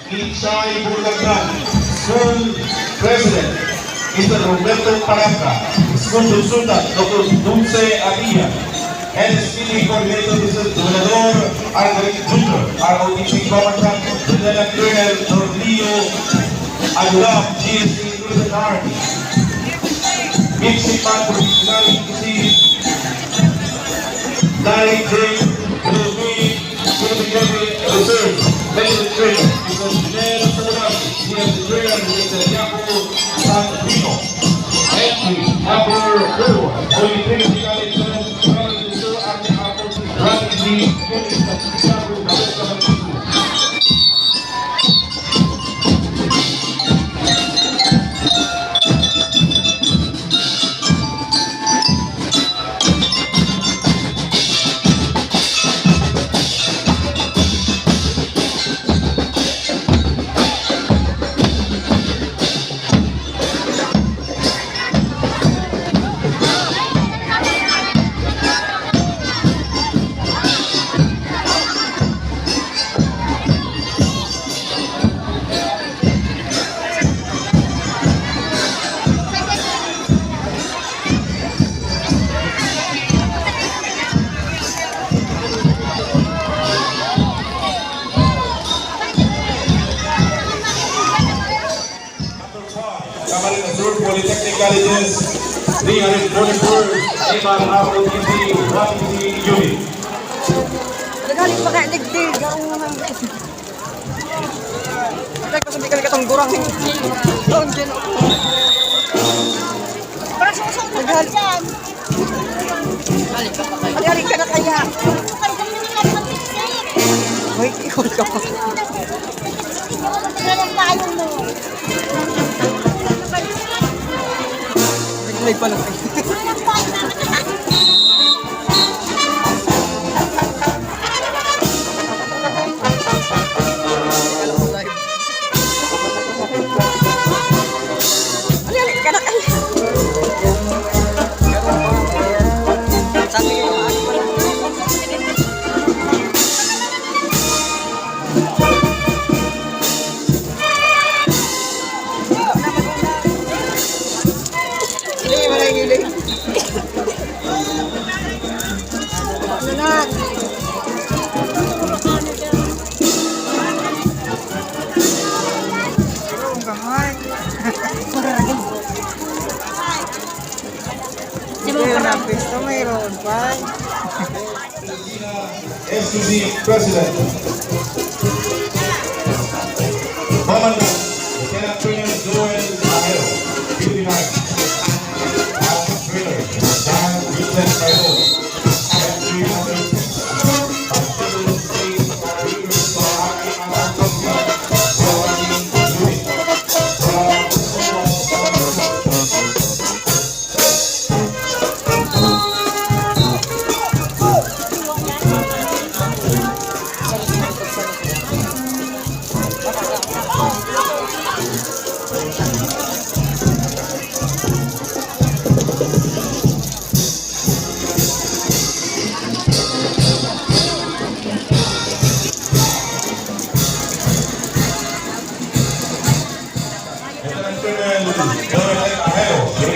Inchay Bulagran, School President, Mr. Roberto Paranga, School Consultant, Dr. Dulce Adia, NSPD Coordinator, Mr. Gobernador Alvarez Jr., ROTC Commandant, Lieutenant Colonel Norlio Agulam, GSC Northern Army, Mixipan Provincial Chief, Dai J. Reserve, Medical Trainer, Mr. Janelle Salamat, GSC Trainer, Mr. Jaco Santino, Entry, Upper Rural, Holy Trinity College, camarines, Polytechnic Colleges, 344, Iman ROTC, 1 unit. Nagaling pa kaya digdig. Ay, kasi hindi ka katong gurang. Doon dyan ako. Para susunod ka dyan. Magaling ka na kaya. Wait, ikot ka pa. Magaling tayo mo. Nag-live pa lang kayo. Magaling ka na kaya. Sabi ko yung ako pala. Giling. Ano na? Ang gahay. Mayroon na pista, mayroon pa. SUV President, Commandant, Lieutenant Colonel Joel Ahero, 59.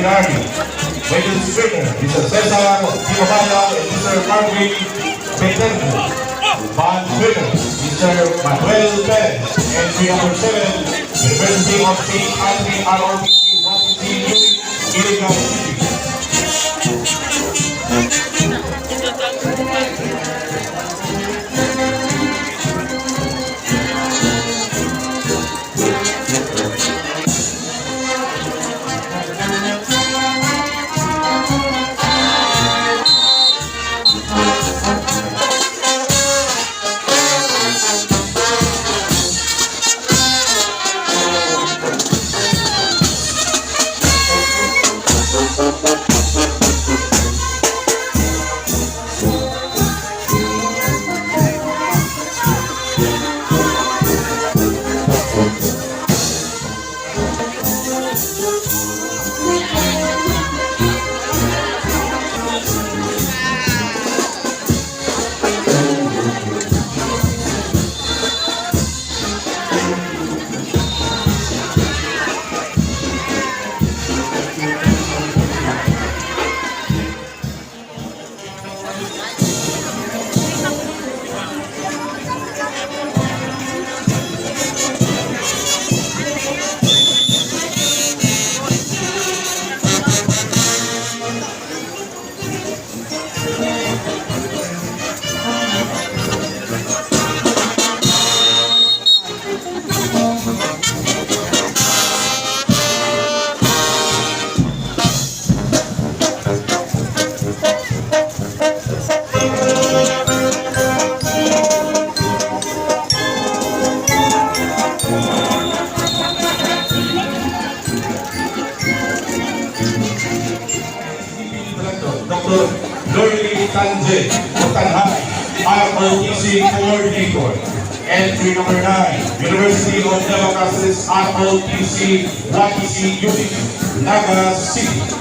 Army, Major Stringer, Mr. Cesar Timabaya, Mr. Marvin Betanco, Bond Winner, Mr. Manuel Perez, entry number 7, University of St. Anthony ROTC 1 unit, Iligan City. Dr. Lorly Tanje Tanhay, ROTC Coordinator. Entry number 9, University of Democracies ROTC YTC Unit, Naga City.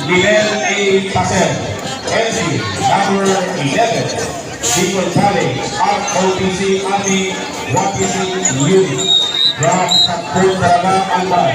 Lionel A. Pasel, entry number 11, Bicol Challenge, ROTC Army 1PC Unit, from Sakpur Naga, Albay.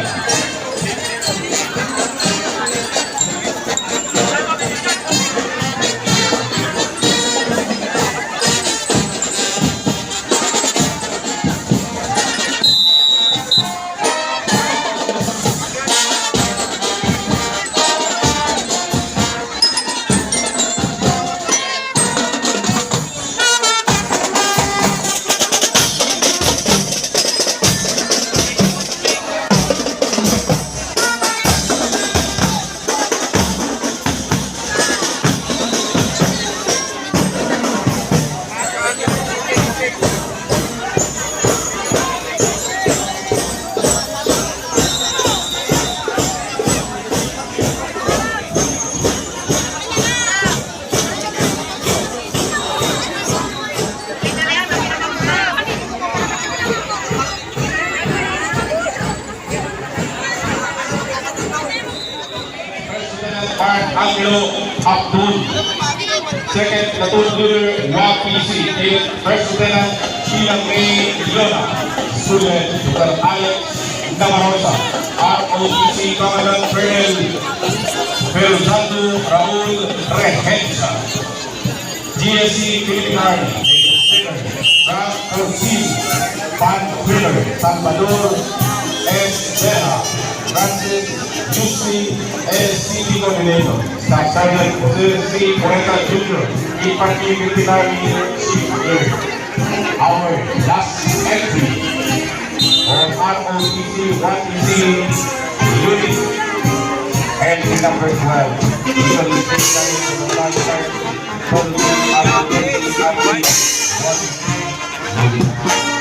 Angelo Abdul, second platoon leader YPC, First Lieutenant Ilang May Lona, student Dr. Alex Namarosa, ROTC Commandant Colonel Fernando Raul Regenza, GSC Philippine Army, Frank Corsi, Pan Wheeler, Salvador S. Vera, Francis Juicy SCP Coordinator, Staff Sergeant Jose C. Moreta Jr., Infantry Philippine Army Chief Air. Our last entry on ROTC 1PC Unit, entry number 12, Legal Station of the Landslide, Lady.